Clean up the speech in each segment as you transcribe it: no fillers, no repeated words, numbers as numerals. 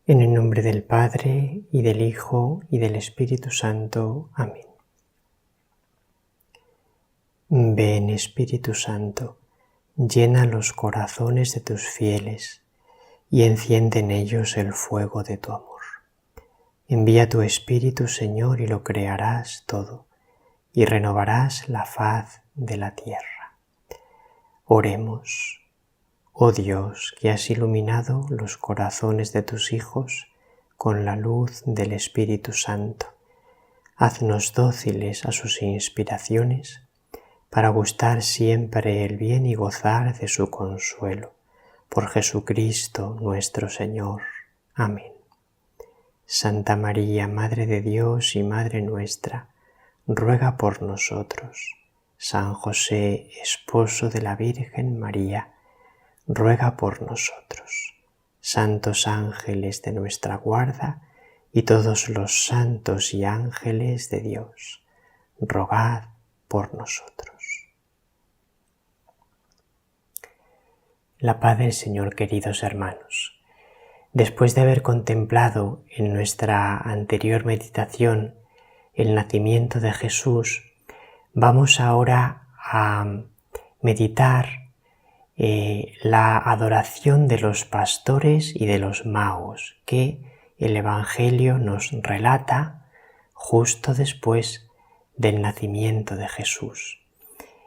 En el nombre del Padre, y del Hijo, y del Espíritu Santo. Amén. Ven, Espíritu Santo, llena los corazones de tus fieles, y enciende en ellos el fuego de tu amor. Envía tu Espíritu, Señor, y lo crearás todo, y renovarás la faz de la tierra. Oremos. Oh Dios, que has iluminado los corazones de tus hijos con la luz del Espíritu Santo, haznos dóciles a sus inspiraciones para gustar siempre el bien y gozar de su consuelo. Por Jesucristo nuestro Señor. Amén. Santa María, Madre de Dios y Madre nuestra, ruega por nosotros. San José, esposo de la Virgen María, ruega por nosotros. Santos ángeles de nuestra guarda y todos los santos y ángeles de Dios, rogad por nosotros. La paz del Señor, queridos hermanos. Después de haber contemplado en nuestra anterior meditación el nacimiento de Jesús, vamos ahora a meditar la adoración de los pastores y de los magos que el Evangelio nos relata justo después del nacimiento de Jesús.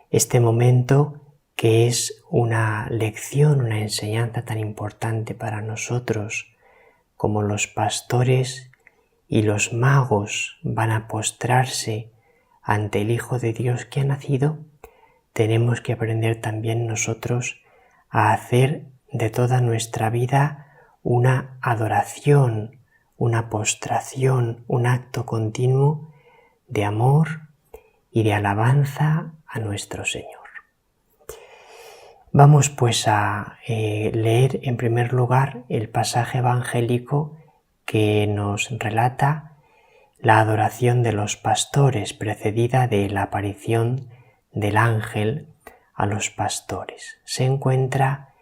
Este momento que es una lección, una enseñanza tan importante para nosotros como los pastores y los magos van a postrarse ante el Hijo de Dios que ha nacido, tenemos que aprender también nosotros a hacer de toda nuestra vida una adoración, una postración, un acto continuo de amor y de alabanza a nuestro Señor. Vamos pues a leer en primer lugar el pasaje evangélico que nos relata la adoración de los pastores precedida de la aparición del ángel a los pastores. Se encuentra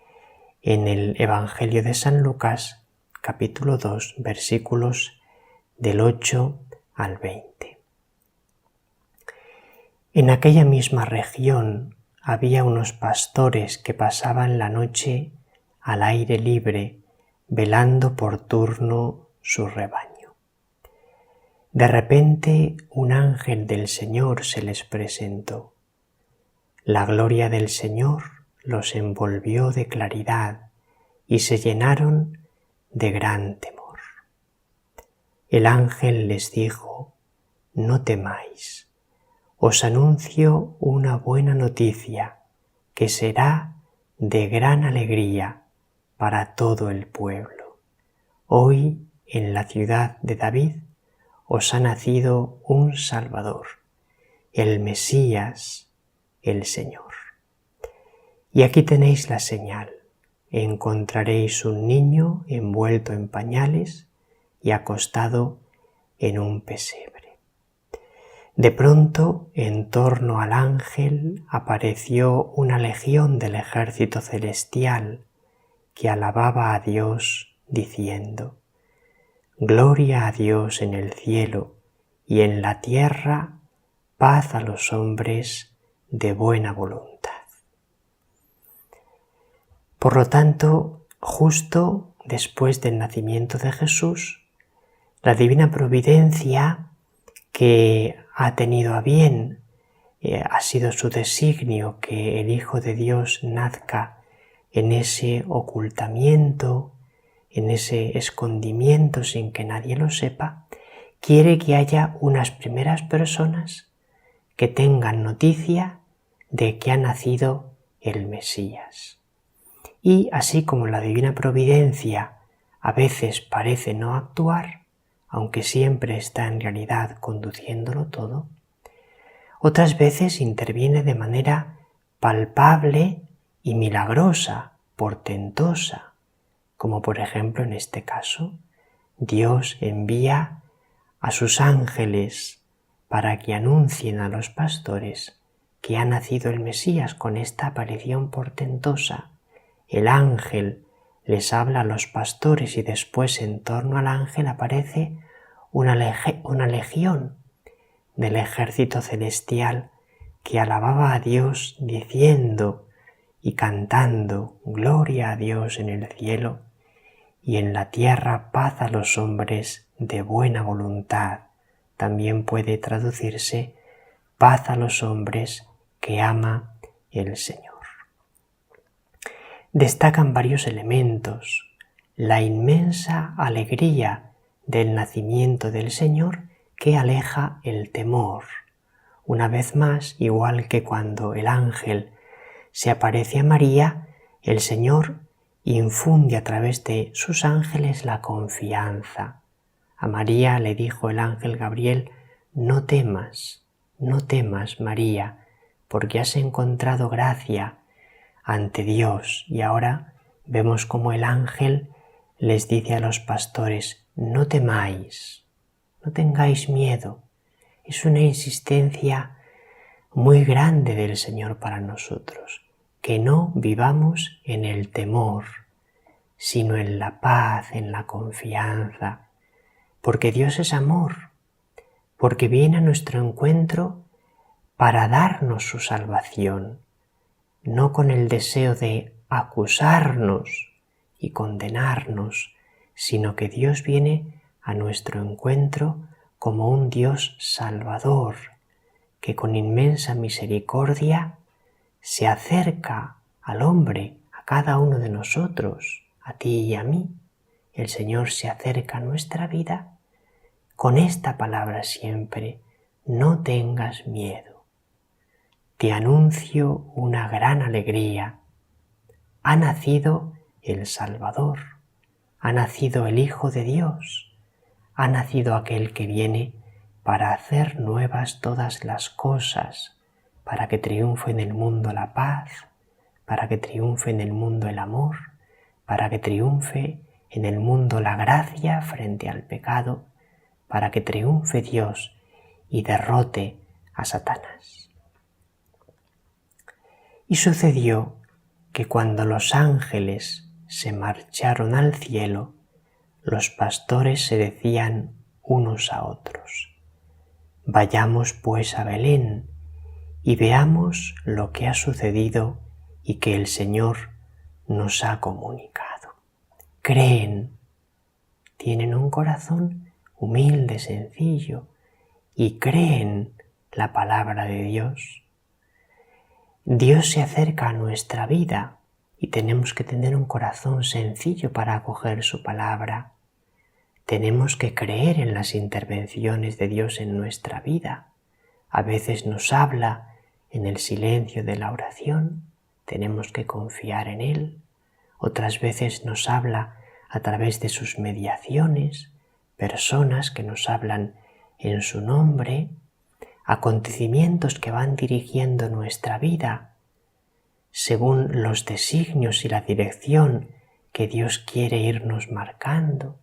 en el Evangelio de San Lucas, capítulo 2, versículos del 8 al 20. En aquella misma región había unos pastores que pasaban la noche al aire libre, velando por turno su rebaño. De repente un ángel del Señor se les presentó. La gloria del Señor los envolvió de claridad y se llenaron de gran temor. El ángel les dijo: no temáis, os anuncio una buena noticia que será de gran alegría para todo el pueblo. Hoy en la ciudad de David os ha nacido un Salvador, el Mesías, el Señor. Y aquí tenéis la señal. Encontraréis un niño envuelto en pañales y acostado en un pesebre. De pronto, en torno al ángel apareció una legión del ejército celestial que alababa a Dios diciendo: Gloria a Dios en el cielo y en la tierra paz a los hombres de buena voluntad. Por lo tanto, justo después del nacimiento de Jesús, la divina providencia que ha tenido a bien, ha sido su designio que el Hijo de Dios nazca en ese ocultamiento, en ese escondimiento sin que nadie lo sepa, quiere que haya unas primeras personas que tengan noticia de que ha nacido el Mesías. Y así como la divina providencia a veces parece no actuar, aunque siempre está en realidad conduciéndolo todo, otras veces interviene de manera palpable y milagrosa, portentosa, como por ejemplo en este caso, Dios envía a sus ángeles para que anuncien a los pastores que ha nacido el Mesías con esta aparición portentosa. El ángel les habla a los pastores y después en torno al ángel aparece una legión del ejército celestial que alababa a Dios diciendo y cantando gloria a Dios en el cielo y en la tierra paz a los hombres de buena voluntad. También puede traducirse paz a los hombres que ama el Señor. Destacan varios elementos: la inmensa alegría del nacimiento del Señor que aleja el temor. Una vez más, igual que cuando el ángel se aparece a María, el Señor infunde a través de sus ángeles la confianza. A María le dijo el ángel Gabriel: no temas, María, porque has encontrado gracia ante Dios. Y ahora vemos cómo el ángel les dice a los pastores: no temáis, no tengáis miedo. Es una insistencia muy grande del Señor para nosotros, que no vivamos en el temor, sino en la paz, en la confianza, porque Dios es amor, porque viene a nuestro encuentro para darnos su salvación, no con el deseo de acusarnos y condenarnos, sino que Dios viene a nuestro encuentro como un Dios salvador, que con inmensa misericordia se acerca al hombre, a cada uno de nosotros, a ti y a mí. El Señor se acerca a nuestra vida con esta palabra siempre: no tengas miedo. Te anuncio una gran alegría. Ha nacido el Salvador, ha nacido el Hijo de Dios, ha nacido aquel que viene para hacer nuevas todas las cosas, para que triunfe en el mundo la paz, para que triunfe en el mundo el amor, para que triunfe en el mundo la gracia frente al pecado, para que triunfe Dios y derrote a Satanás. Y sucedió que cuando los ángeles se marcharon al cielo, los pastores se decían unos a otros: vayamos pues a Belén y veamos lo que ha sucedido y que el Señor nos ha comunicado. Creen, tienen un corazón humilde, sencillo, y creen la palabra de Dios. Dios se acerca a nuestra vida y tenemos que tener un corazón sencillo para acoger su palabra. Tenemos que creer en las intervenciones de Dios en nuestra vida. A veces nos habla en el silencio de la oración, tenemos que confiar en Él. Otras veces nos habla a través de sus mediaciones, personas que nos hablan en su nombre, acontecimientos que van dirigiendo nuestra vida según los designios y la dirección que Dios quiere irnos marcando.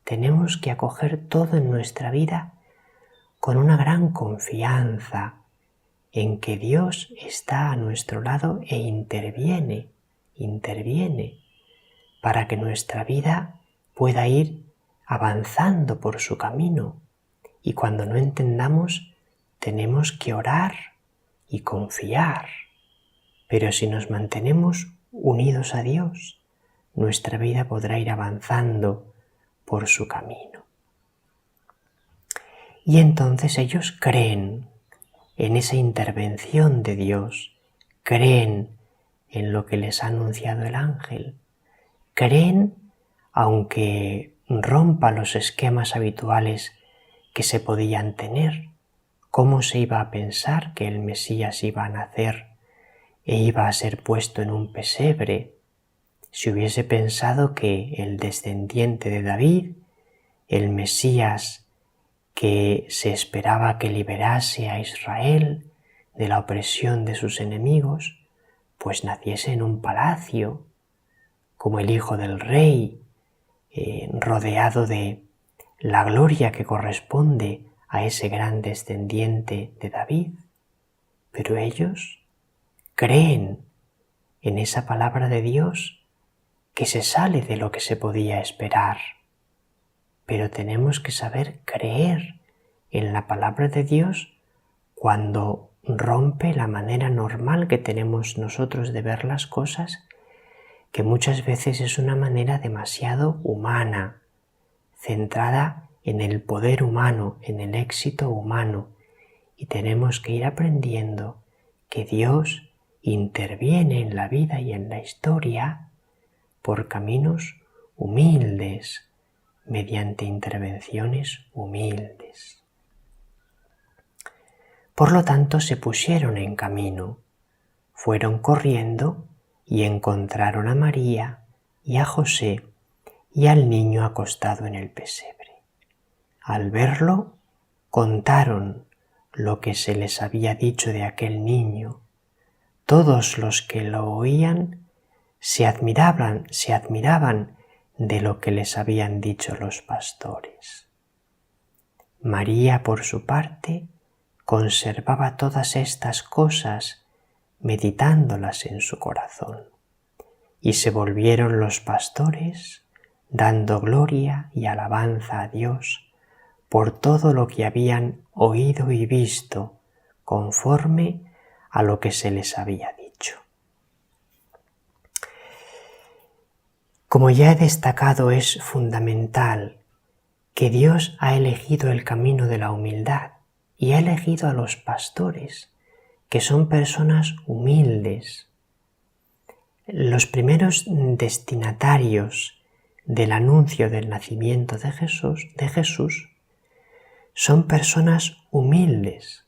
Tenemos que acoger todo en nuestra vida con una gran confianza en que Dios está a nuestro lado e interviene para que nuestra vida pueda ir avanzando por su camino. Y cuando no entendamos, tenemos que orar y confiar. Pero si nos mantenemos unidos a Dios, nuestra vida podrá ir avanzando por su camino. Y entonces ellos creen en esa intervención de Dios, creen en lo que les ha anunciado el ángel, creen aunque rompa los esquemas habituales que se podían tener. ¿Cómo se iba a pensar que el Mesías iba a nacer e iba a ser puesto en un pesebre? si hubiese pensado que el descendiente de David, el Mesías que se esperaba que liberase a Israel de la opresión de sus enemigos, pues naciese en un palacio, como el hijo del rey, rodeado de la gloria que corresponde a ese gran descendiente de David. Pero ellos creen en esa palabra de Dios que se sale de lo que se podía esperar. Pero tenemos que saber creer en la palabra de Dios cuando rompe la manera normal que tenemos nosotros de ver las cosas, que muchas veces es una manera demasiado humana, centrada en el poder humano, en el éxito humano, y tenemos que ir aprendiendo que Dios interviene en la vida y en la historia por caminos humildes, mediante intervenciones humildes. Por lo tanto, se pusieron en camino, fueron corriendo y encontraron a María y a José y al niño acostado en el pesebre. Al verlo, contaron lo que se les había dicho de aquel niño. Todos los que lo oían se admiraban de lo que les habían dicho los pastores. María, por su parte, conservaba todas estas cosas, meditándolas en su corazón. Y se volvieron los pastores, dando gloria y alabanza a Dios por todo lo que habían oído y visto, conforme a lo que se les había dicho. Como ya he destacado, es fundamental que Dios ha elegido el camino de la humildad y ha elegido a los pastores, que son personas humildes. Los primeros destinatarios del anuncio del nacimiento de Jesús son personas humildes,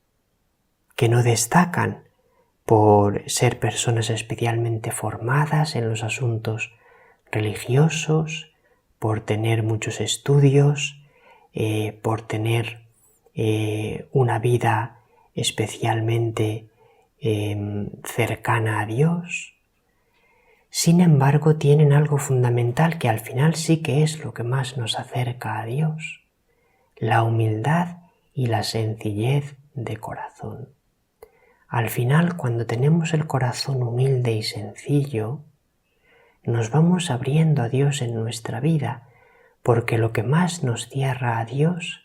que no destacan por ser personas especialmente formadas en los asuntos religiosos, por tener muchos estudios, por tener una vida especialmente cercana a Dios. Sin embargo, tienen algo fundamental que al final sí que es lo que más nos acerca a Dios: la humildad y la sencillez de corazón. Al final, cuando tenemos el corazón humilde y sencillo, nos vamos abriendo a Dios en nuestra vida, porque lo que más nos cierra a Dios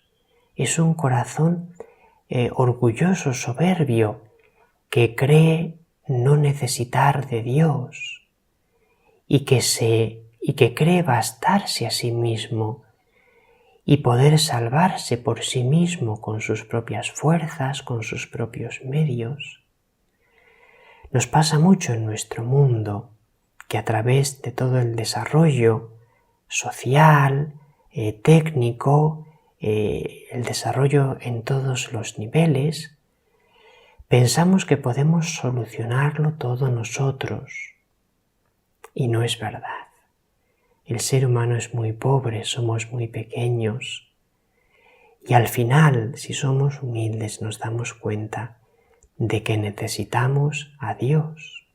es un corazón orgulloso, soberbio, que cree no necesitar de Dios y que cree bastarse a sí mismo y poder salvarse por sí mismo con sus propias fuerzas, con sus propios medios. Nos pasa mucho en nuestro mundo que a través de todo el desarrollo social, técnico, el desarrollo en todos los niveles, pensamos que podemos solucionarlo todo nosotros. Y no es verdad. El ser humano es muy pobre, somos muy pequeños. Y al final, si somos humildes, nos damos cuenta de que necesitamos a Dios.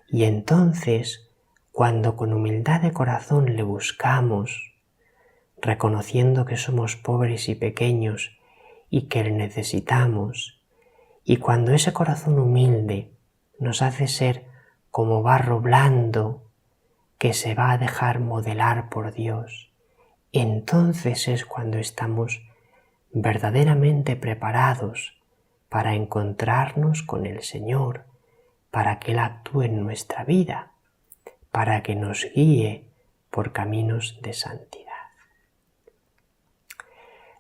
Y entonces, cuando con humildad de corazón le buscamos, reconociendo que somos pobres y pequeños y que le necesitamos, y cuando ese corazón humilde nos hace ser como barro blando que se va a dejar modelar por Dios, entonces es cuando estamos verdaderamente preparados para encontrarnos con el Señor, para que Él actúe en nuestra vida, para que nos guíe por caminos de santidad.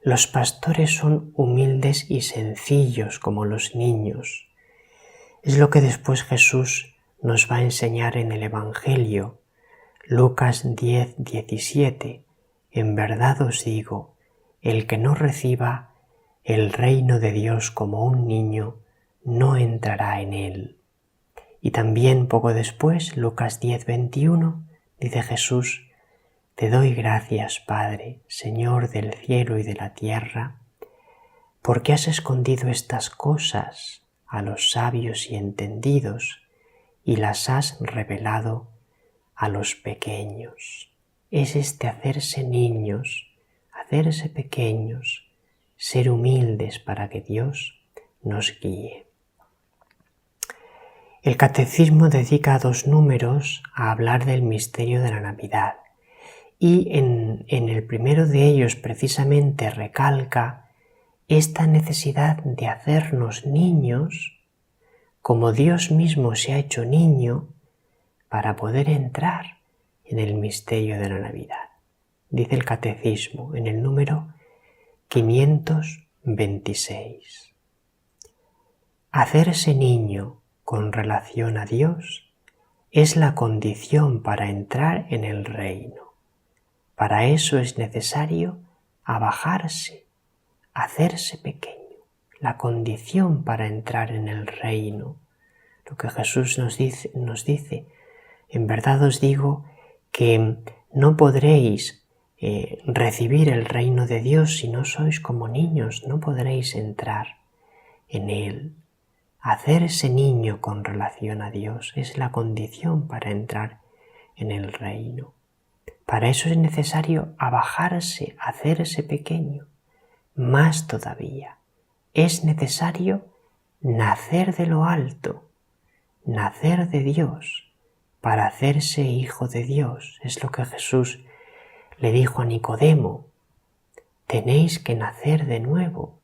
Los pastores son humildes y sencillos como los niños. Es lo que después Jesús nos va a enseñar en el Evangelio. Lucas 10:17. En verdad os digo, el que no reciba el reino de Dios como un niño, no entrará en él. Y también poco después, Lucas 10:21, Dice Jesús: te doy gracias, Padre, Señor del cielo y de la tierra, porque has escondido estas cosas a los sabios y entendidos y las has revelado a los pequeños. Es este hacerse niños, hacerse pequeños, ser humildes para que Dios nos guíe. El Catecismo dedica 2 números a hablar del misterio de la Navidad y en el primero de ellos precisamente recalca esta necesidad de hacernos niños como Dios mismo se ha hecho niño para poder entrar en el misterio de la Navidad. Dice el Catecismo en el número 526. Hacerse niño con relación a Dios es la condición para entrar en el reino. Para eso es necesario abajarse, hacerse pequeño, la condición para entrar en el reino. Lo que Jesús nos dice, en verdad os digo que no podréis recibir el reino de Dios si no sois como niños, no podréis entrar en él. Hacerse niño con relación a Dios es la condición para entrar en el reino. Para eso es necesario abajarse, hacerse pequeño. Más todavía, es necesario nacer de lo alto, nacer de Dios, para hacerse hijo de Dios. Es lo que Jesús le dijo a Nicodemo: tenéis que nacer de nuevo.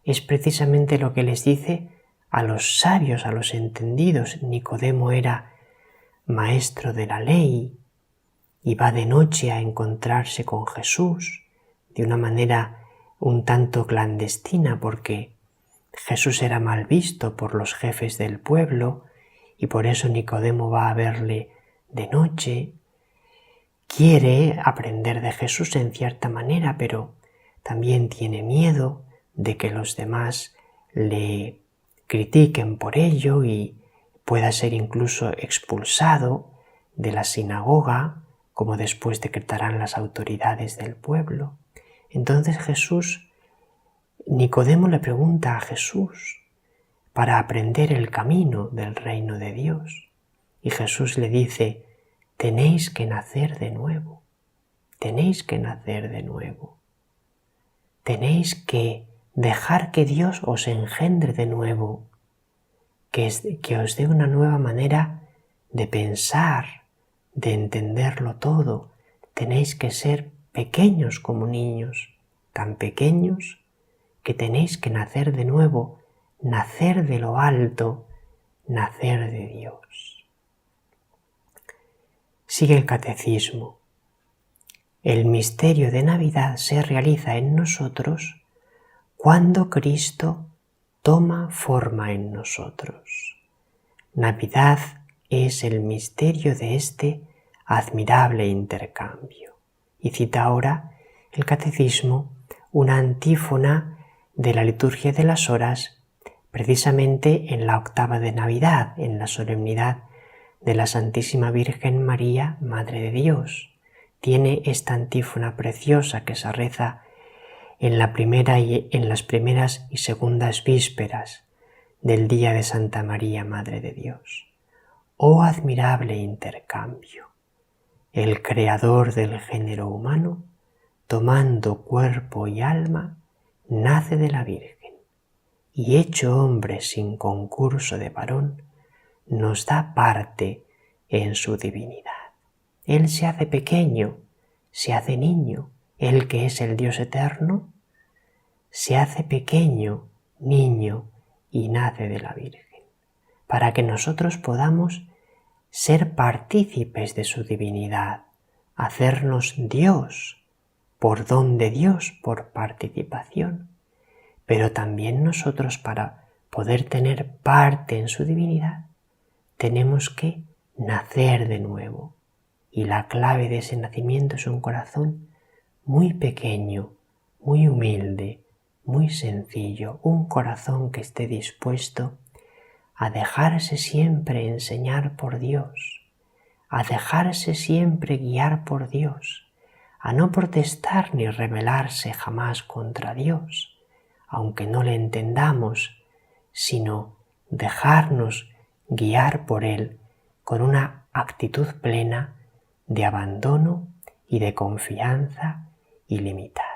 Es precisamente lo que les dice a los sabios, a los entendidos. Nicodemo era maestro de la ley y va de noche a encontrarse con Jesús de una manera un tanto clandestina, porque Jesús era mal visto por los jefes del pueblo y por eso Nicodemo va a verle de noche. Quiere aprender de Jesús en cierta manera, pero también tiene miedo de que los demás le critiquen por ello y pueda ser incluso expulsado de la sinagoga, como después decretarán las autoridades del pueblo. Entonces Nicodemo le pregunta a Jesús para aprender el camino del reino de Dios. Y Jesús le dice: tenéis que nacer de nuevo, tenéis que nacer de nuevo. Tenéis que dejar que Dios os engendre de nuevo, que os dé una nueva manera de pensar, de entenderlo todo. Tenéis que ser pequeños como niños, tan pequeños que tenéis que nacer de nuevo, nacer de lo alto, nacer de Dios. Sigue el Catecismo. El misterio de Navidad se realiza en nosotros cuando Cristo toma forma en nosotros. Navidad es el misterio de este admirable intercambio. Y cita ahora el Catecismo una antífona de la liturgia de las horas, precisamente en la octava de Navidad, en la solemnidad de la Santísima Virgen María, Madre de Dios. Tiene esta antífona preciosa que se reza en las primeras y segundas vísperas del día de Santa María, Madre de Dios. Oh admirable intercambio, el Creador del género humano, tomando cuerpo y alma, nace de la Virgen, y hecho hombre sin concurso de varón, nos da parte en su divinidad. Él se hace pequeño, se hace niño. Él, que es el Dios eterno, se hace pequeño, niño, y nace de la Virgen, para que nosotros podamos ser partícipes de su divinidad, hacernos Dios, por don de Dios, por participación. Pero también nosotros, para poder tener parte en su divinidad, tenemos que nacer de nuevo. Y la clave de ese nacimiento es un corazón muy pequeño, muy humilde, muy sencillo, un corazón que esté dispuesto a dejarse siempre enseñar por Dios, a dejarse siempre guiar por Dios, a no protestar ni rebelarse jamás contra Dios, aunque no le entendamos, sino dejarnos guiar por Él con una actitud plena de abandono y de confianza ilimitada.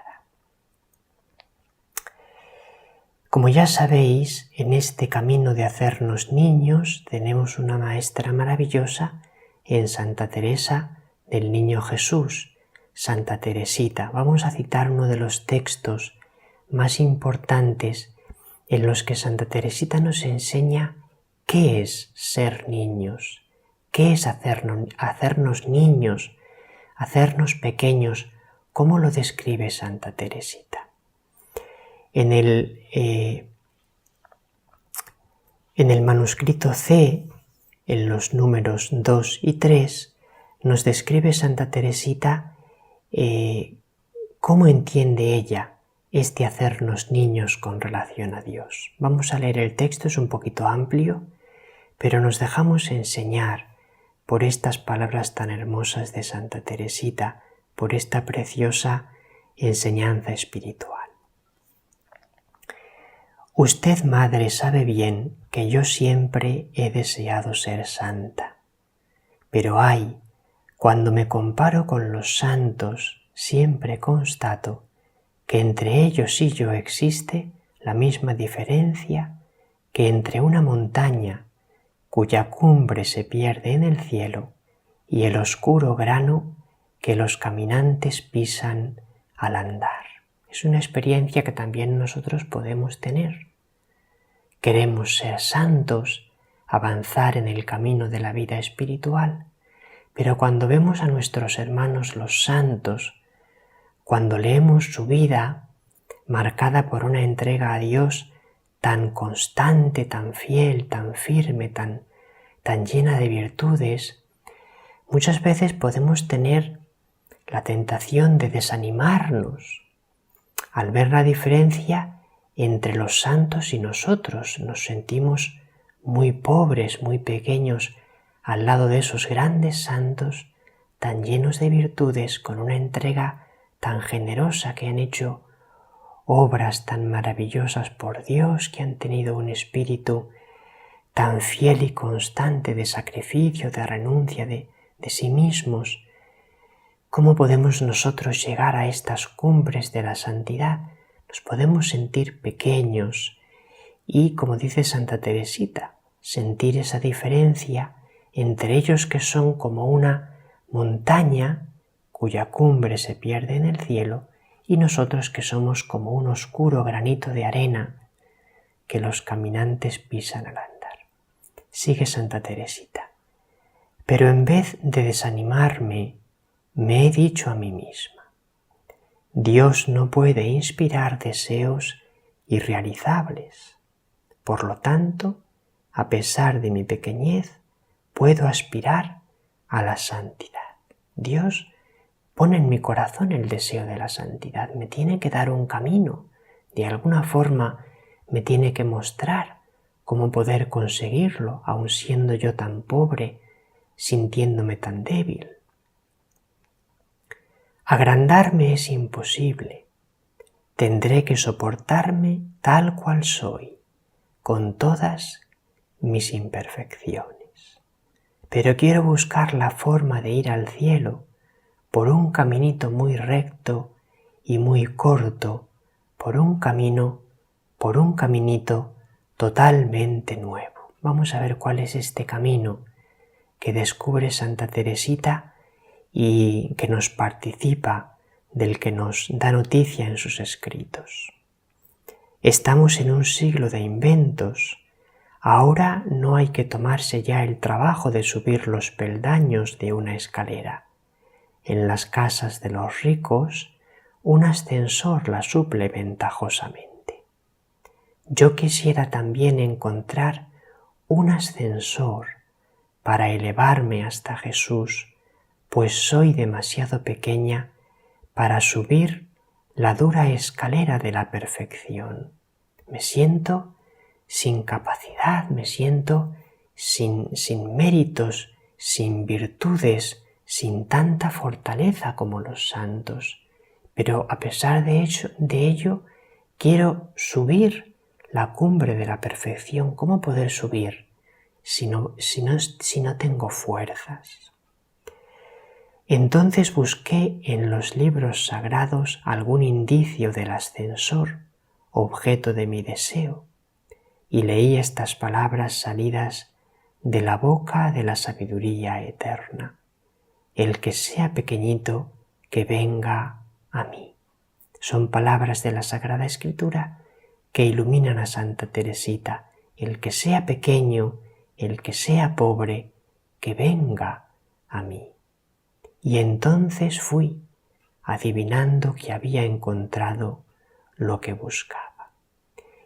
Como ya sabéis, en este camino de hacernos niños tenemos una maestra maravillosa en Santa Teresa del Niño Jesús, Santa Teresita. Vamos a citar uno de los textos más importantes en los que Santa Teresita nos enseña qué es ser niños, qué es hacernos niños, hacernos pequeños. ¿Cómo lo describe Santa Teresita? En el manuscrito C, en los números 2 y 3, nos describe Santa Teresita cómo entiende ella este hacernos niños con relación a Dios. Vamos a leer el texto, es un poquito amplio, pero nos dejamos enseñar por estas palabras tan hermosas de Santa Teresita, por esta preciosa enseñanza espiritual. Usted, madre, sabe bien que yo siempre he deseado ser santa, pero ay, cuando me comparo con los santos, siempre constato que entre ellos y yo existe la misma diferencia que entre una montaña cuya cumbre se pierde en el cielo y el oscuro grano que los caminantes pisan al andar. Es una experiencia que también nosotros podemos tener. Queremos ser santos, avanzar en el camino de la vida espiritual, pero cuando vemos a nuestros hermanos los santos, cuando leemos su vida marcada por una entrega a Dios tan constante, tan fiel, tan firme, tan llena de virtudes, muchas veces podemos tener la tentación de desanimarnos al ver la diferencia entre los santos y nosotros. Nos sentimos muy pobres, muy pequeños al lado de esos grandes santos tan llenos de virtudes, con una entrega tan generosa, que han hecho obras tan maravillosas por Dios, que han tenido un espíritu tan fiel y constante de sacrificio, de renuncia de sí mismos. ¿Cómo podemos nosotros llegar a estas cumbres de la santidad? Nos podemos sentir pequeños y, como dice Santa Teresita, sentir esa diferencia entre ellos que son como una montaña cuya cumbre se pierde en el cielo y nosotros que somos como un oscuro granito de arena que los caminantes pisan al andar. Sigue Santa Teresita. Pero en vez de desanimarme, me he dicho a mí misma: Dios no puede inspirar deseos irrealizables. Por lo tanto, a pesar de mi pequeñez, puedo aspirar a la santidad. Dios pone en mi corazón el deseo de la santidad. Me tiene que dar un camino. De alguna forma me tiene que mostrar cómo poder conseguirlo, aun siendo yo tan pobre, sintiéndome tan débil. Agrandarme es imposible. Tendré que soportarme tal cual soy, con todas mis imperfecciones. Pero quiero buscar la forma de ir al cielo por un caminito muy recto y muy corto, por un caminito totalmente nuevo. Vamos a ver cuál es este camino que descubre Santa Teresita y que nos participa, del que nos da noticia en sus escritos. Estamos en un siglo de inventos. Ahora no hay que tomarse ya el trabajo de subir los peldaños de una escalera. En las casas de los ricos, un ascensor la suple ventajosamente. Yo quisiera también encontrar un ascensor para elevarme hasta Jesús, pues soy demasiado pequeña para subir la dura escalera de la perfección. Me siento sin capacidad, me siento sin méritos, sin virtudes, sin tanta fortaleza como los santos, pero a pesar de ello quiero subir la cumbre de la perfección. ¿Cómo poder subir si no tengo fuerzas? Entonces busqué en los libros sagrados algún indicio del ascensor, objeto de mi deseo, y leí estas palabras salidas de la boca de la sabiduría eterna: el que sea pequeñito, que venga a mí. Son palabras de la Sagrada Escritura que iluminan a Santa Teresita: el que sea pequeño, el que sea pobre, que venga a mí. Y entonces fui, adivinando que había encontrado lo que buscaba.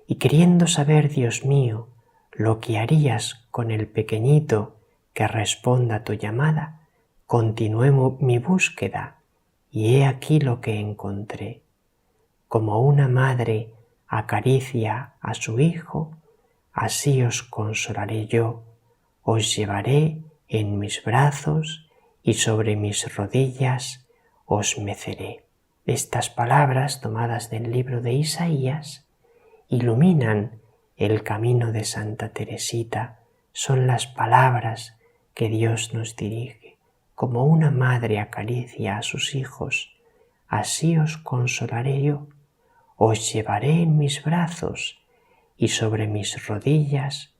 Y queriendo saber, Dios mío, lo que harías con el pequeñito que responda a tu llamada, continué mi búsqueda, y he aquí lo que encontré. Como una madre acaricia a su hijo, así os consolaré yo, os llevaré en mis brazos y sobre mis rodillas os meceré. Estas palabras, tomadas del libro de Isaías, iluminan el camino de Santa Teresita. Son las palabras que Dios nos dirige. Como una madre acaricia a sus hijos, así os consolaré yo, os llevaré en mis brazos y sobre mis rodillas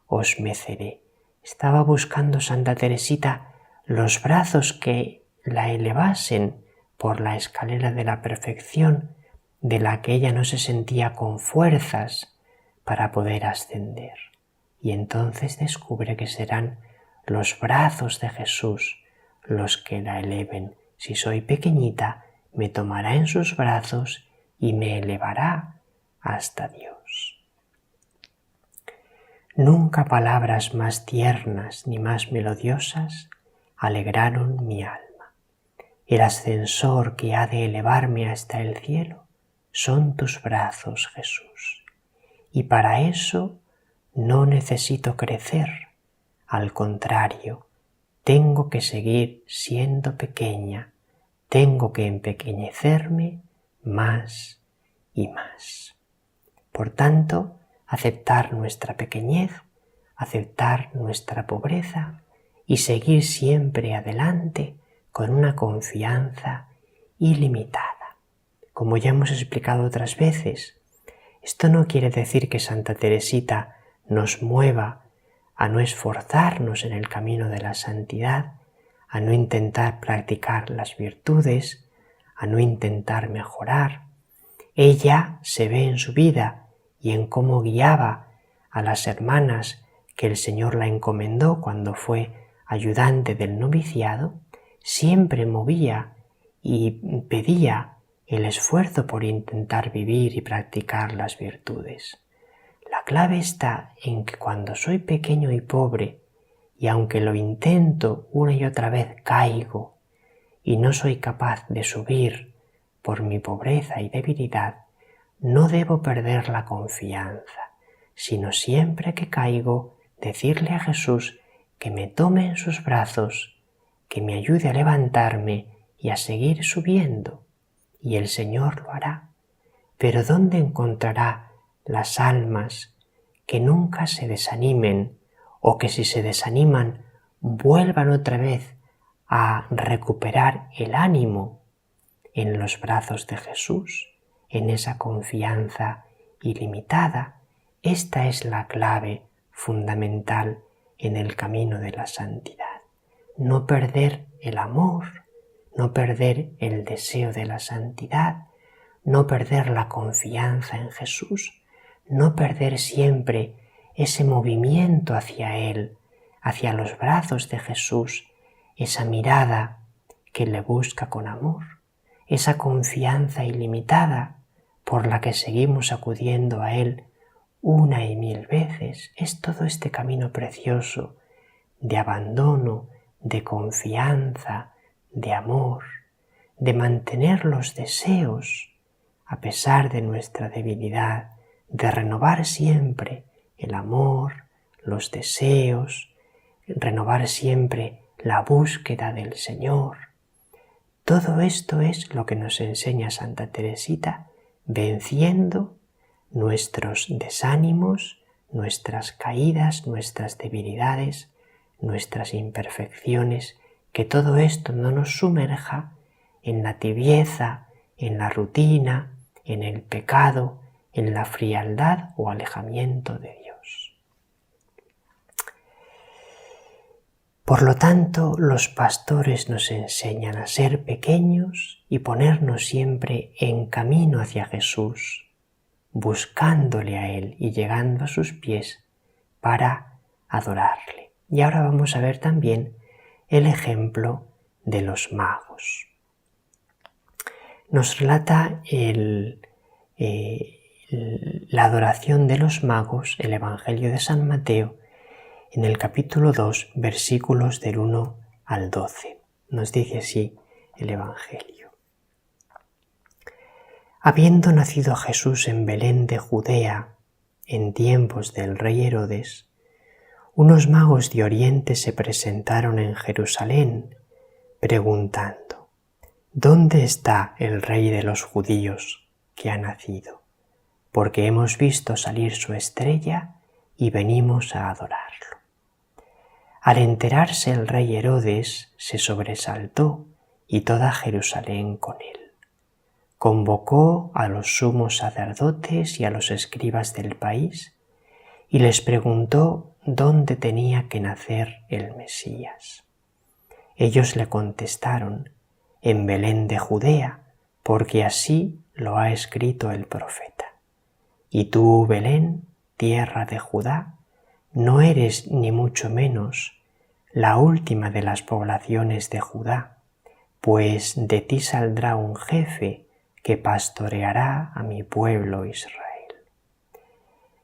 os meceré. Estaba buscando Santa Teresita los brazos que la elevasen por la escalera de la perfección, de la que ella no se sentía con fuerzas para poder ascender. Y entonces descubre que serán los brazos de Jesús los que la eleven. Si soy pequeñita, me tomará en sus brazos y me elevará hasta Dios. Nunca palabras más tiernas ni más melodiosas alegraron mi alma. El ascensor que ha de elevarme hasta el cielo son tus brazos, Jesús. Y para eso no necesito crecer. Al contrario, tengo que seguir siendo pequeña. Tengo que empequeñecerme más y más. Por tanto, aceptar nuestra pequeñez, aceptar nuestra pobreza y seguir siempre adelante con una confianza ilimitada. Como ya hemos explicado otras veces, esto no quiere decir que Santa Teresita nos mueva a no esforzarnos en el camino de la santidad, a no intentar practicar las virtudes, a no intentar mejorar. Ella se ve en su vida y en cómo guiaba a las hermanas que el Señor la encomendó cuando fue ayudante del noviciado, siempre movía y pedía el esfuerzo por intentar vivir y practicar las virtudes. La clave está en que cuando soy pequeño y pobre, y aunque lo intento una y otra vez caigo y no soy capaz de subir por mi pobreza y debilidad, no debo perder la confianza, sino siempre que caigo decirle a Jesús que me tome en sus brazos, que me ayude a levantarme y a seguir subiendo, y el Señor lo hará. Pero ¿dónde encontrará las almas que nunca se desanimen, o que si se desaniman vuelvan otra vez a recuperar el ánimo? En los brazos de Jesús, en esa confianza ilimitada. Esta es la clave fundamental en el camino de la santidad. No perder el amor, no perder el deseo de la santidad, no perder la confianza en Jesús, no perder siempre ese movimiento hacia Él, hacia los brazos de Jesús, esa mirada que le busca con amor, esa confianza ilimitada por la que seguimos acudiendo a Él una y mil veces. Es todo este camino precioso de abandono, de confianza, de amor, de mantener los deseos a pesar de nuestra debilidad, de renovar siempre el amor, los deseos, renovar siempre la búsqueda del Señor. Todo esto es lo que nos enseña Santa Teresita, venciendo nuestros desánimos, nuestras caídas, nuestras debilidades, nuestras imperfecciones, que todo esto no nos sumerja en la tibieza, en la rutina, en el pecado, en la frialdad o alejamiento de Dios. Por lo tanto, los pastores nos enseñan a ser pequeños y ponernos siempre en camino hacia Jesús, buscándole a Él y llegando a sus pies para adorarle. Y ahora vamos a ver también el ejemplo de los magos. Nos relata la adoración de los magos, el Evangelio de San Mateo, en el capítulo 2, versículos del 1 al 12. Nos dice así el Evangelio. Habiendo nacido Jesús en Belén de Judea, en tiempos del rey Herodes, unos magos de Oriente se presentaron en Jerusalén, preguntando: ¿Dónde está el rey de los judíos que ha nacido? Porque hemos visto salir su estrella y venimos a adorarlo. Al enterarse el rey Herodes, se sobresaltó y toda Jerusalén con él. Convocó a los sumos sacerdotes y a los escribas del país y les preguntó dónde tenía que nacer el Mesías. Ellos le contestaron: en Belén de Judea, porque así lo ha escrito el profeta. Y tú, Belén, tierra de Judá, no eres ni mucho menos la última de las poblaciones de Judá, pues de ti saldrá un jefe que pastoreará a mi pueblo Israel.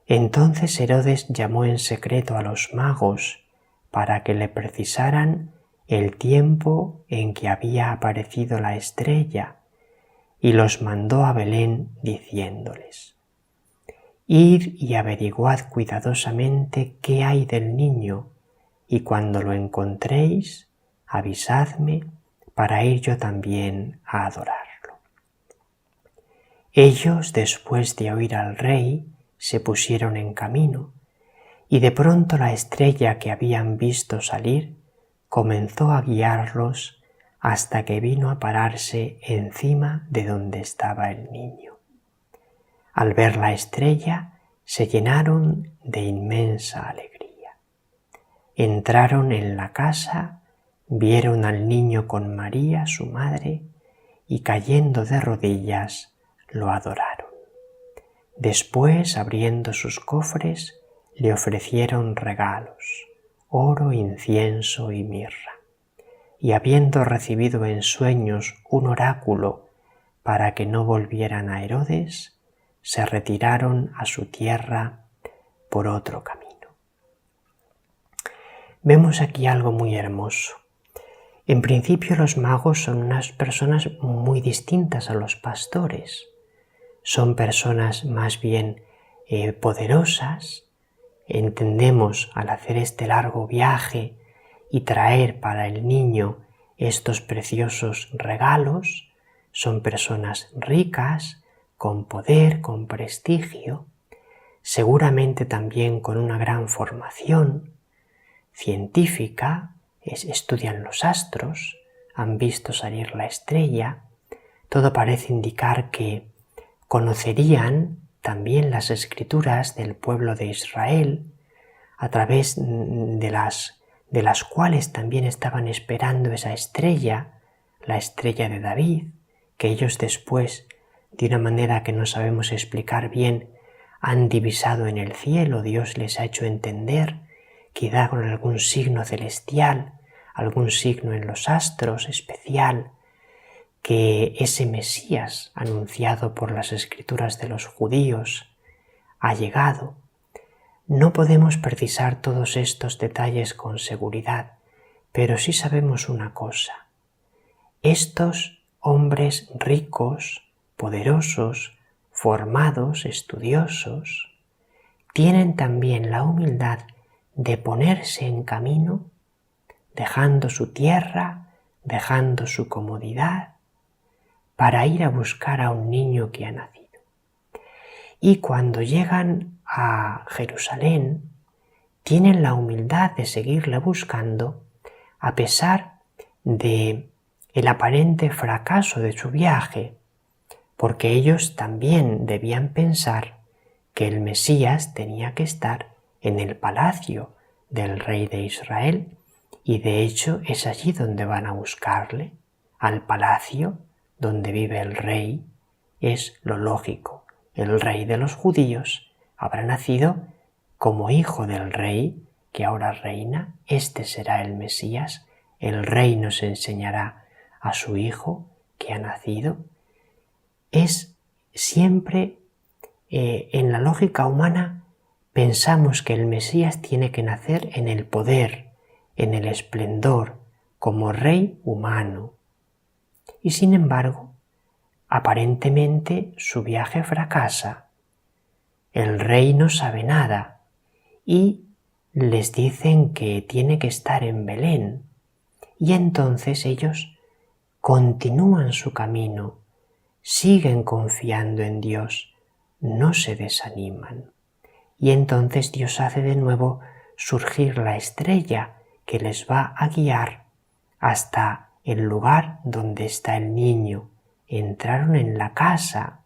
Entonces Herodes llamó en secreto a los magos para que le precisaran el tiempo en que había aparecido la estrella y los mandó a Belén diciéndoles: Id y averiguad cuidadosamente qué hay del niño, y cuando lo encontréis, avisadme para ir yo también a adorarlo. Ellos, después de oír al rey, se pusieron en camino, y de pronto la estrella que habían visto salir comenzó a guiarlos hasta que vino a pararse encima de donde estaba el niño. Al ver la estrella, se llenaron de inmensa alegría. Entraron en la casa, vieron al niño con María, su madre, y cayendo de rodillas, lo adoraron. Después, abriendo sus cofres, le ofrecieron regalos: oro, incienso y mirra. Y habiendo recibido en sueños un oráculo para que no volvieran a Herodes, se retiraron a su tierra por otro camino. Vemos aquí algo muy hermoso. En principio, los magos son unas personas muy distintas a los pastores. Son personas más bien poderosas. Entendemos, al hacer este largo viaje y traer para el niño estos preciosos regalos, son personas ricas, con poder, con prestigio, seguramente también con una gran formación científica, estudian los astros, han visto salir la estrella. Todo parece indicar que conocerían también las escrituras del pueblo de Israel, a través de las cuales también estaban esperando esa estrella, la estrella de David, que ellos después, de una manera que no sabemos explicar bien, han divisado en el cielo. Dios les ha hecho entender, quizá con algún signo celestial, algún signo en los astros especial, que ese Mesías anunciado por las escrituras de los judíos ha llegado. No podemos precisar todos estos detalles con seguridad, pero sí sabemos una cosa: estos hombres ricos, poderosos, formados, estudiosos, tienen también la humildad de ponerse en camino, dejando su tierra, dejando su comodidad, para ir a buscar a un niño que ha nacido. Y cuando llegan a Jerusalén, tienen la humildad de seguirle buscando a pesar de el aparente fracaso de su viaje, porque ellos también debían pensar que el Mesías tenía que estar en el palacio del rey de Israel, y de hecho es allí donde van a buscarle, al palacio donde vive el rey. Es lo lógico. El rey de los judíos habrá nacido como hijo del rey que ahora reina. Este será el Mesías. El rey nos enseñará a su hijo que ha nacido. Es siempre en la lógica humana pensamos que el Mesías tiene que nacer en el poder, en el esplendor, como rey humano. Y sin embargo, aparentemente su viaje fracasa. El rey no sabe nada y les dicen que tiene que estar en Belén. Y entonces ellos continúan su camino, siguen confiando en Dios, no se desaniman. Y entonces Dios hace de nuevo surgir la estrella que les va a guiar hasta el lugar donde está el niño. Entraron en la casa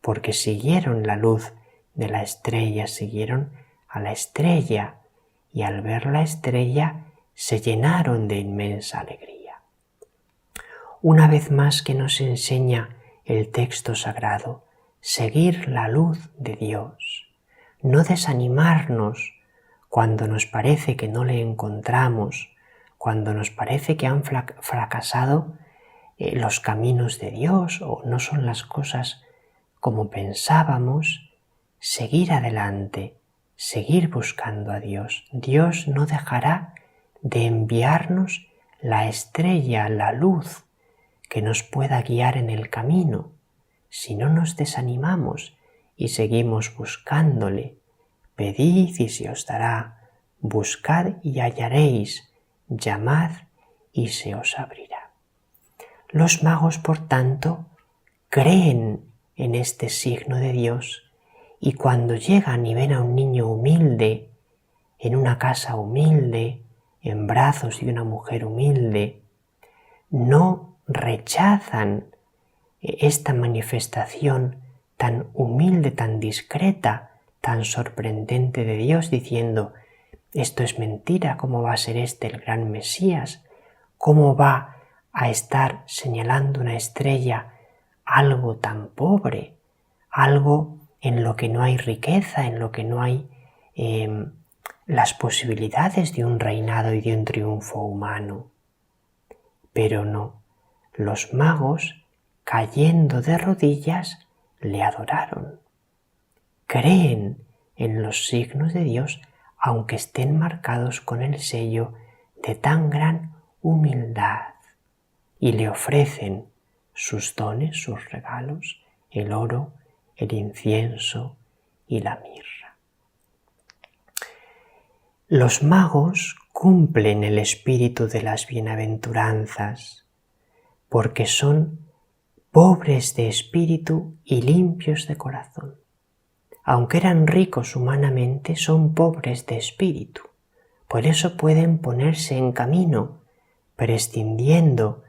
porque siguieron la luz de la estrella, siguieron a la estrella, y al ver la estrella se llenaron de inmensa alegría. Una vez más que nos enseña el texto sagrado, seguir la luz de Dios, no desanimarnos cuando nos parece que no le encontramos, cuando nos parece que han fracasado los caminos de Dios o no son las cosas como pensábamos. Seguir adelante, seguir buscando a Dios. Dios no dejará de enviarnos la estrella, la luz que nos pueda guiar en el camino, si no nos desanimamos y seguimos buscándole. Pedid y se os dará, buscad y hallaréis, llamad y se os abrirá. Los magos, por tanto, creen en este signo de Dios, y cuando llegan y ven a un niño humilde, en una casa humilde, en brazos de una mujer humilde, no rechazan esta manifestación tan humilde, tan discreta, tan sorprendente de Dios, diciendo: esto es mentira, ¿cómo va a ser este el gran Mesías? ¿Cómo va a estar señalando una estrella algo tan pobre, algo en lo que no hay riqueza, en lo que no hay las posibilidades de un reinado y de un triunfo humano? Pero no, los magos, cayendo de rodillas, le adoraron. Creen en los signos de Dios, aunque estén marcados con el sello de tan gran humildad, y le ofrecen sus dones, sus regalos, el oro, el incienso y la mirra. Los magos cumplen el espíritu de las bienaventuranzas, porque son pobres de espíritu y limpios de corazón. Aunque eran ricos humanamente, son pobres de espíritu. Por eso pueden ponerse en camino, prescindiendo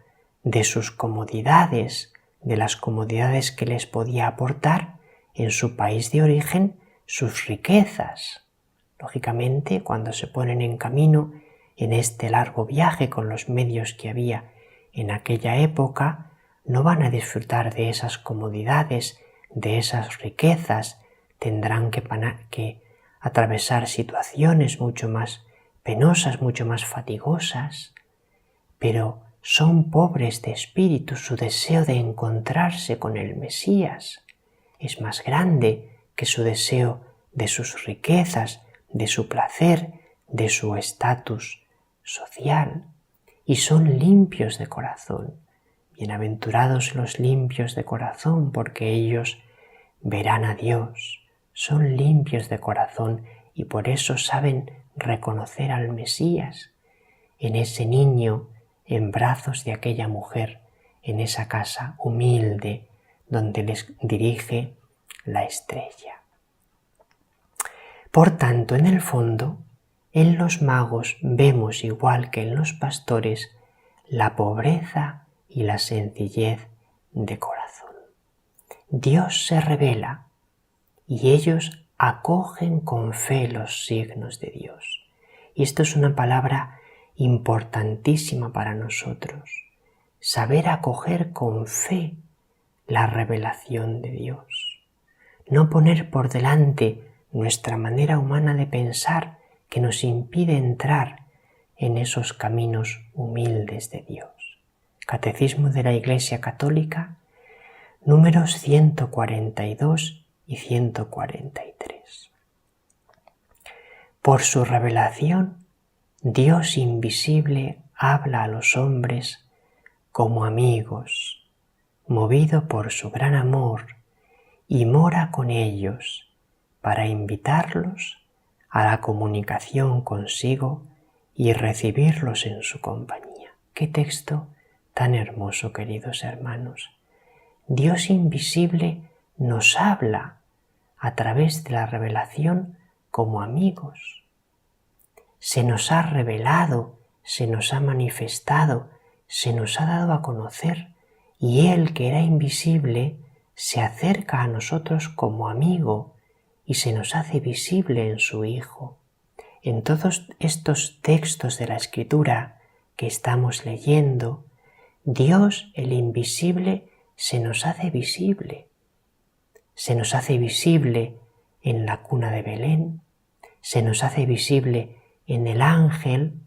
de sus comodidades, de las comodidades que les podía aportar en su país de origen sus riquezas. Lógicamente, cuando se ponen en camino en este largo viaje con los medios que había en aquella época, no van a disfrutar de esas comodidades, de esas riquezas. Tendrán que atravesar situaciones mucho más penosas, mucho más fatigosas, pero son pobres de espíritu. Su deseo de encontrarse con el Mesías es más grande que su deseo de sus riquezas, de su placer, de su estatus social, y son limpios de corazón. Bienaventurados los limpios de corazón, porque ellos verán a Dios. Son limpios de corazón y por eso saben reconocer al Mesías. en ese niño, en brazos de aquella mujer, en esa casa humilde donde les dirige la estrella. Por tanto, en el fondo, en los magos vemos, igual que en los pastores, la pobreza y la sencillez de corazón. Dios se revela y ellos acogen con fe los signos de Dios. Y esto es una palabra importantísima para nosotros. Saber acoger con fe la revelación de Dios. No poner por delante nuestra manera humana de pensar que nos impide entrar en esos caminos humildes de Dios. Catecismo de la Iglesia Católica, números 142 y 143. Por su revelación, Dios invisible habla a los hombres como amigos, movido por su gran amor, y mora con ellos para invitarlos a la comunicación consigo y recibirlos en su compañía. ¡Qué texto tan hermoso, queridos hermanos! Dios invisible nos habla a través de la revelación como amigos. Se nos ha revelado, se nos ha manifestado, se nos ha dado a conocer, y Él, que era invisible, se acerca a nosotros como amigo y se nos hace visible en su Hijo. En todos estos textos de la Escritura que estamos leyendo, Dios, el invisible, se nos hace visible. Se nos hace visible en la cuna de Belén, se nos hace visible en el ángel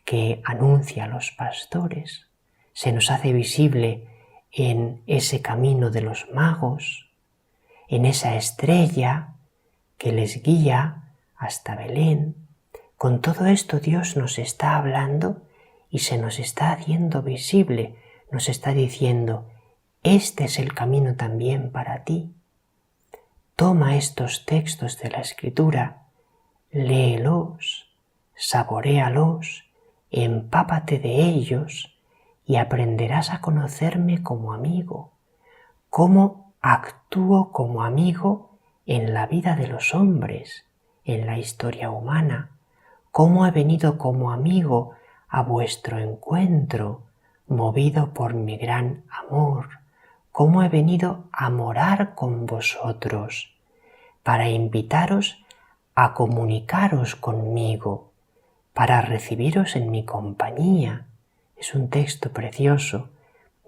que anuncia a los pastores, se nos hace visible en ese camino de los magos, en esa estrella que les guía hasta Belén. Con todo esto Dios nos está hablando y se nos está haciendo visible, nos está diciendo: este es el camino también para ti. Toma estos textos de la Escritura, léelos, saboréalos, empápate de ellos y aprenderás a conocerme como amigo, cómo actúo como amigo en la vida de los hombres, en la historia humana, cómo he venido como amigo a vuestro encuentro, movido por mi gran amor, cómo he venido a morar con vosotros, para invitaros a comunicaros conmigo, para recibiros en mi compañía. Es un texto precioso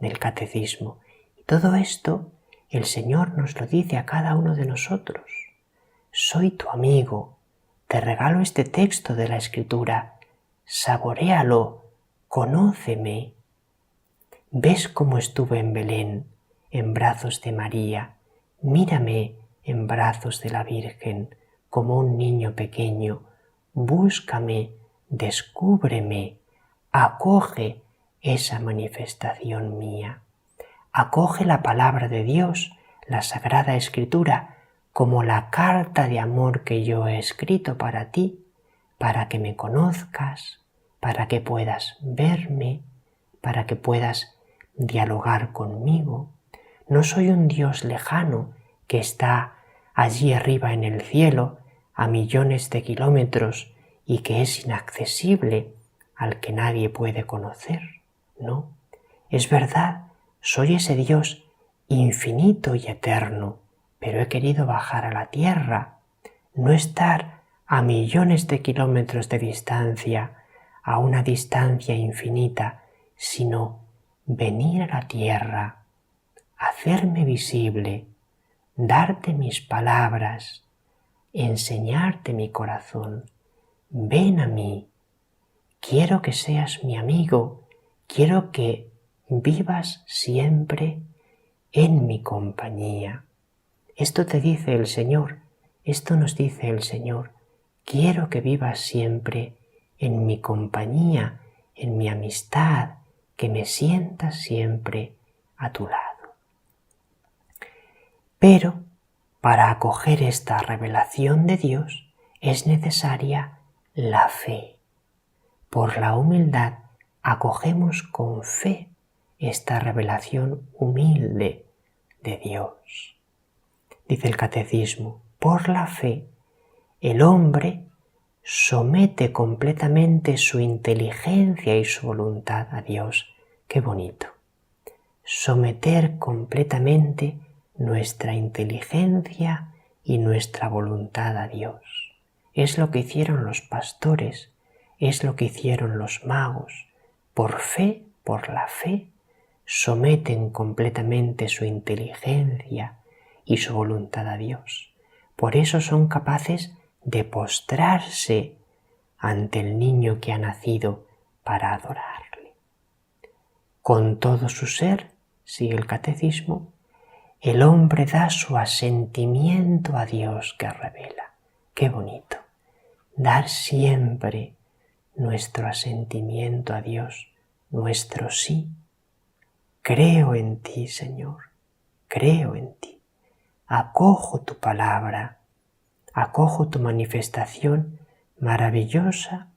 del Catecismo. Y todo esto el Señor nos lo dice a cada uno de nosotros. Soy tu amigo, te regalo este texto de la Escritura, saboréalo, conóceme. ¿Ves cómo estuve en Belén, en brazos de María? Mírame en brazos de la Virgen, como un niño pequeño. Búscame, descúbreme, acoge esa manifestación mía. Acoge la palabra de Dios, la Sagrada Escritura, como la carta de amor que yo he escrito para ti, para que me conozcas, para que puedas verme, para que puedas dialogar conmigo. No soy un Dios lejano que está allí arriba en el cielo, a millones de kilómetros, y que es inaccesible, al que nadie puede conocer. No, es verdad, soy ese Dios infinito y eterno, pero he querido bajar a la tierra, no estar a millones de kilómetros de distancia, a una distancia infinita, sino venir a la tierra, hacerme visible, darte mis palabras, enseñarte mi corazón. Ven a mí, quiero que seas mi amigo, quiero que vivas siempre en mi compañía. Esto te dice el Señor, esto nos dice el Señor. Quiero que vivas siempre en mi compañía, en mi amistad, que me sientas siempre a tu lado. Pero para acoger esta revelación de Dios es necesaria la fe. por la humildad acogemos con fe esta revelación humilde de Dios. Dice el Catecismo, por la fe el hombre somete completamente su inteligencia y su voluntad a Dios. ¡Qué bonito! Someter completamente nuestra inteligencia y nuestra voluntad a Dios. Es lo que hicieron los pastores, es lo que hicieron los magos. Por fe, por la fe, someten completamente su inteligencia y su voluntad a Dios. Por eso son capaces de postrarse ante el niño que ha nacido para adorarle. Con todo su ser, sigue el Catecismo, el hombre da su asentimiento a Dios que revela. ¡Qué bonito! Dar siempre nuestro asentimiento a Dios, nuestro sí. Creo en ti, Señor, creo en ti. Acojo tu palabra, acojo tu manifestación maravillosa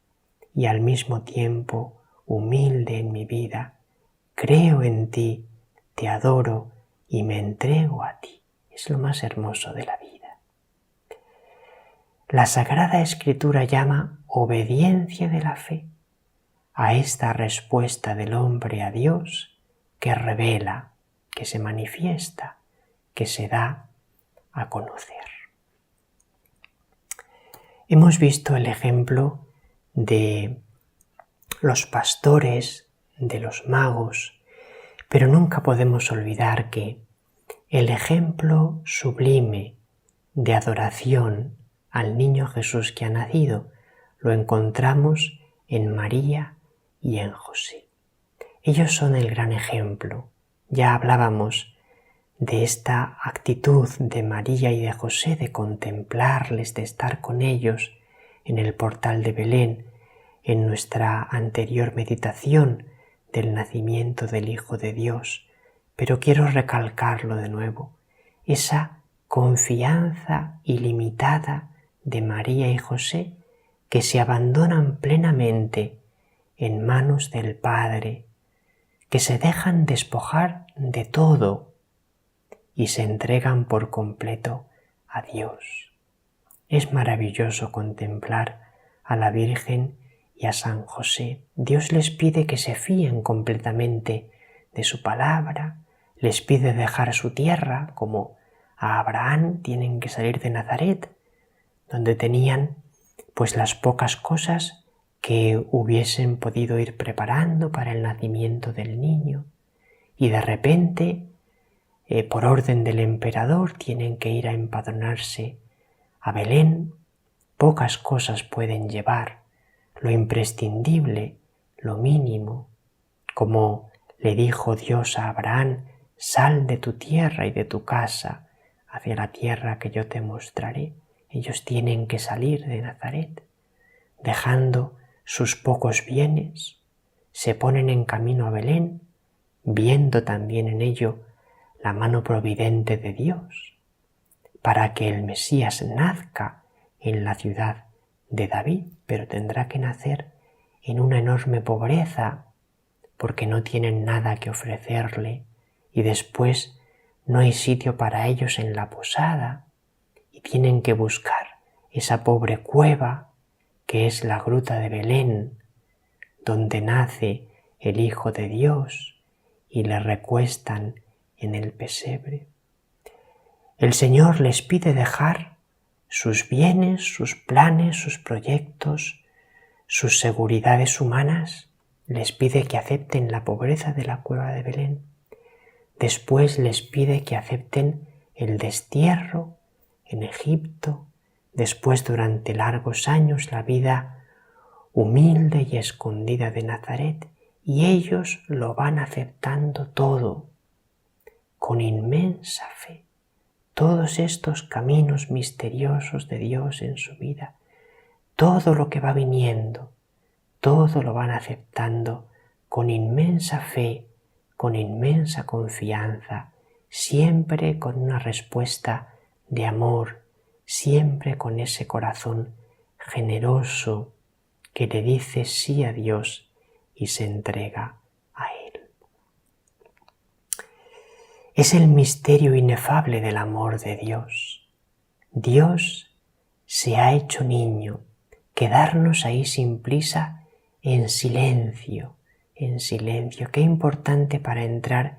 y al mismo tiempo humilde en mi vida. Creo en ti, te adoro y me entrego a ti. Es lo más hermoso de la vida. La Sagrada Escritura llama obediencia de la fe a esta respuesta del hombre a Dios que revela, que se manifiesta, que se da a conocer. Hemos visto el ejemplo de los pastores, de los magos, pero nunca podemos olvidar que el ejemplo sublime de adoración al niño Jesús que ha nacido lo encontramos en María y en José. Ellos son el gran ejemplo. Ya hablábamos de esta actitud de María y de José de contemplarles, de estar con ellos en el portal de Belén, en nuestra anterior meditación del nacimiento del Hijo de Dios. Pero quiero recalcarlo de nuevo, esa confianza ilimitada de María y José que se abandonan plenamente en manos del Padre, que se dejan despojar de todo y se entregan por completo a Dios. Es maravilloso contemplar a la Virgen y a San José. Dios les pide que se fíen completamente de su palabra, les pide dejar su tierra, como a Abraham tienen que salir de Nazaret, donde tenían pues las pocas cosas que hubiesen podido ir preparando para el nacimiento del niño, y de repente por orden del emperador tienen que ir a empadronarse a Belén. Pocas cosas pueden llevar, lo imprescindible, lo mínimo, como le dijo Dios a Abraham: sal de tu tierra y de tu casa hacia la tierra que yo te mostraré. Ellos tienen que salir de Nazaret, dejando sus pocos bienes, se ponen en camino a Belén, viendo también en ello la mano providente de Dios, para que el Mesías nazca en la ciudad de David, pero tendrá que nacer en una enorme pobreza, porque no tienen nada que ofrecerle, y después no hay sitio para ellos en la posada, y tienen que buscar esa pobre cueva que es la gruta de Belén, donde nace el Hijo de Dios, y le recuestan en el pesebre. El Señor les pide dejar sus bienes, sus planes, sus proyectos, sus seguridades humanas, les pide que acepten la pobreza de la cueva de Belén. Después les pide que acepten el destierro en Egipto, después durante largos años la vida humilde y escondida de Nazaret, y ellos lo van aceptando todo con inmensa fe. Todos estos caminos misteriosos de Dios en su vida, todo lo que va viniendo, todo lo van aceptando con inmensa fe, con inmensa confianza, siempre con una respuesta de amor, siempre con ese corazón generoso que le dice sí a Dios y se entrega a Él. Es el misterio inefable del amor de Dios. Dios se ha hecho niño, quedarnos ahí sin prisa, en silencio, en silencio. Qué importante para entrar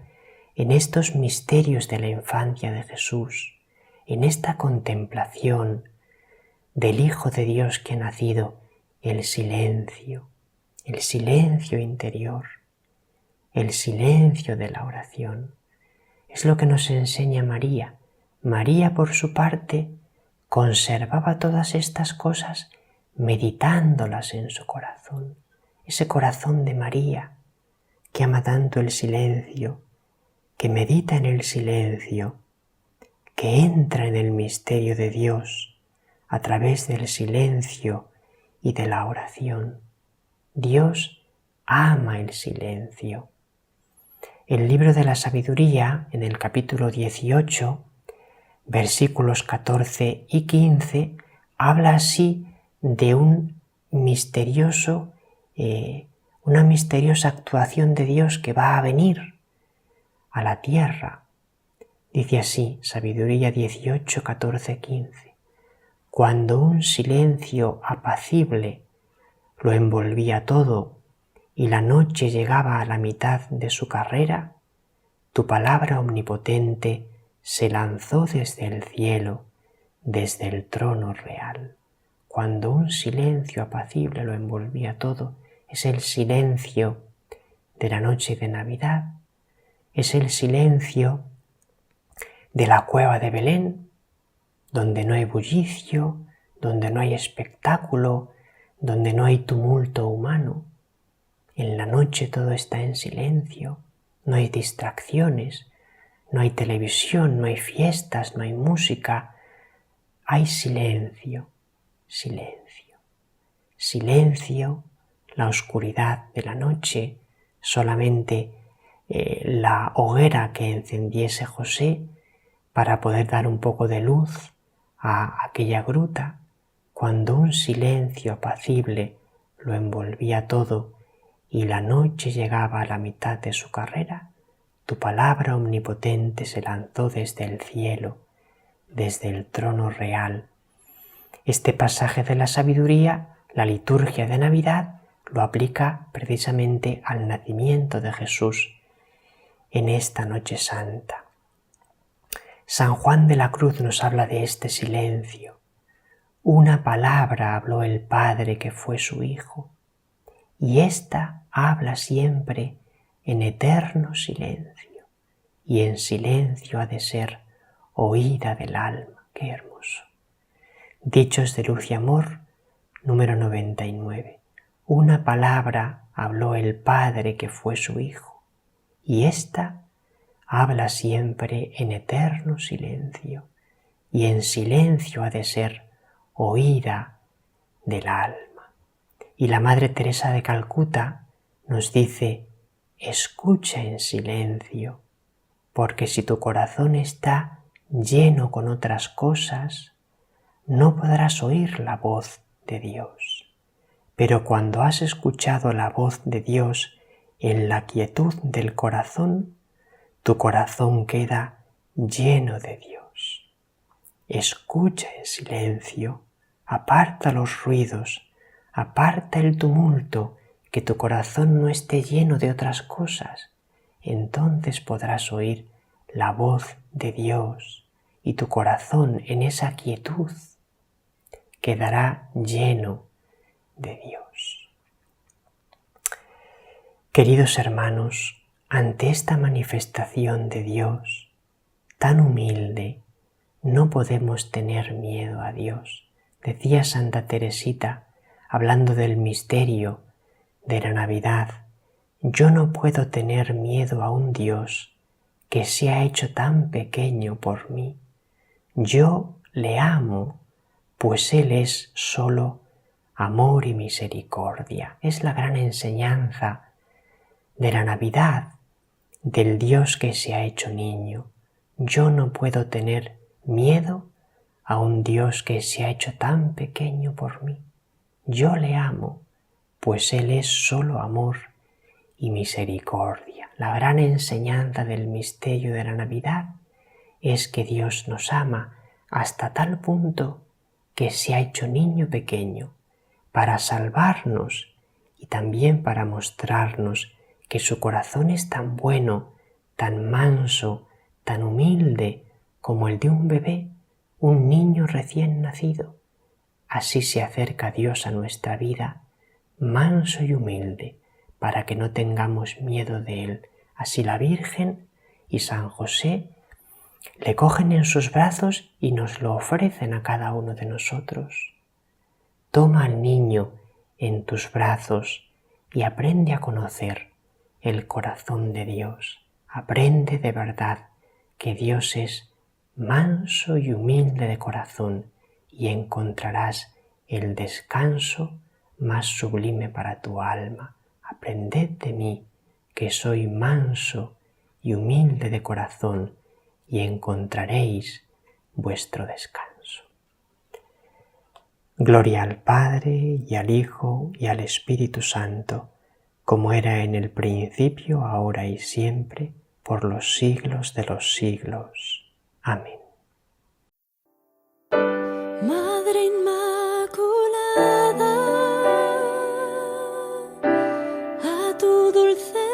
en estos misterios de la infancia de Jesús, en esta contemplación del Hijo de Dios que ha nacido, el silencio interior, el silencio de la oración. Es lo que nos enseña María. María, por su parte, conservaba todas estas cosas meditándolas en su corazón. Ese corazón de María que ama tanto el silencio, que medita en el silencio, que entra en el misterio de Dios a través del silencio y de la oración. Dios ama el silencio. El libro de la sabiduría, en el capítulo 18, versículos 14 y 15, habla así de una misteriosa actuación de Dios que va a venir a la tierra. Dice así, sabiduría 18, 14, 15. Cuando un silencio apacible lo envolvía todo y la noche llegaba a la mitad de su carrera, tu palabra omnipotente se lanzó desde el cielo, desde el trono real. Cuando un silencio apacible lo envolvía todo, es el silencio de la noche de Navidad, es el silencio de la cueva de Belén, donde no hay bullicio, donde no hay espectáculo, donde no hay tumulto humano. En la noche todo está en silencio, no hay distracciones, no hay televisión, no hay fiestas, no hay música, hay silencio, silencio, silencio, la oscuridad de la noche, solamente la hoguera que encendiese José para poder dar un poco de luz a aquella gruta. Cuando un silencio apacible lo envolvía todo y la noche llegaba a la mitad de su carrera, tu palabra omnipotente se lanzó desde el cielo, desde el trono real. Este pasaje de la sabiduría, la liturgia de Navidad, lo aplica precisamente al nacimiento de Jesús en esta noche santa. San Juan de la Cruz nos habla de este silencio. Una palabra habló el Padre que fue su Hijo, y ésta habla siempre en eterno silencio, y en silencio ha de ser oída del alma. ¡Qué hermoso! Dichos de Luz y Amor, número 99. Una palabra habló el Padre que fue su Hijo, y ésta habla siempre en eterno silencio, y en silencio ha de ser oída del alma. Y la Madre Teresa de Calcuta nos dice: escucha en silencio, porque si tu corazón está lleno con otras cosas, no podrás oír la voz de Dios. Pero cuando has escuchado la voz de Dios en la quietud del corazón, tu corazón queda lleno de Dios. Escucha en silencio, aparta los ruidos, aparta el tumulto, que tu corazón no esté lleno de otras cosas. Entonces podrás oír la voz de Dios y tu corazón en esa quietud quedará lleno de Dios. Queridos hermanos, ante esta manifestación de Dios tan humilde, no podemos tener miedo a Dios. Decía Santa Teresita, hablando del misterio de la Navidad: yo no puedo tener miedo a un Dios que se ha hecho tan pequeño por mí. Yo le amo, pues Él es solo amor y misericordia. Es la gran enseñanza de la Navidad, del Dios que se ha hecho niño. Yo no puedo tener miedo a un Dios que se ha hecho tan pequeño por mí. Yo le amo, pues Él es solo amor y misericordia. La gran enseñanza del misterio de la Navidad es que Dios nos ama hasta tal punto que se ha hecho niño pequeño para salvarnos y también para mostrarnos que su corazón es tan bueno, tan manso, tan humilde como el de un bebé, un niño recién nacido. Así se acerca Dios a nuestra vida, manso y humilde, para que no tengamos miedo de Él. Así la Virgen y San José le cogen en sus brazos y nos lo ofrecen a cada uno de nosotros. Toma al niño en tus brazos y aprende a conocer el corazón de Dios. Aprende de verdad que Dios es manso y humilde de corazón y encontrarás el descanso más sublime para tu alma. Aprended de mí, que soy manso y humilde de corazón, y encontraréis vuestro descanso. Gloria al Padre, y al Hijo, y al Espíritu Santo, como era en el principio, ahora y siempre, por los siglos de los siglos. Amén. Madre Inmaculada, a tu dulce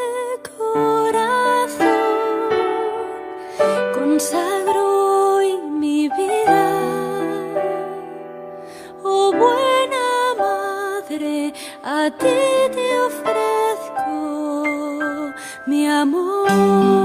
corazón consagro hoy mi vida. Oh buena Madre, a ti te ofrezco mi amor.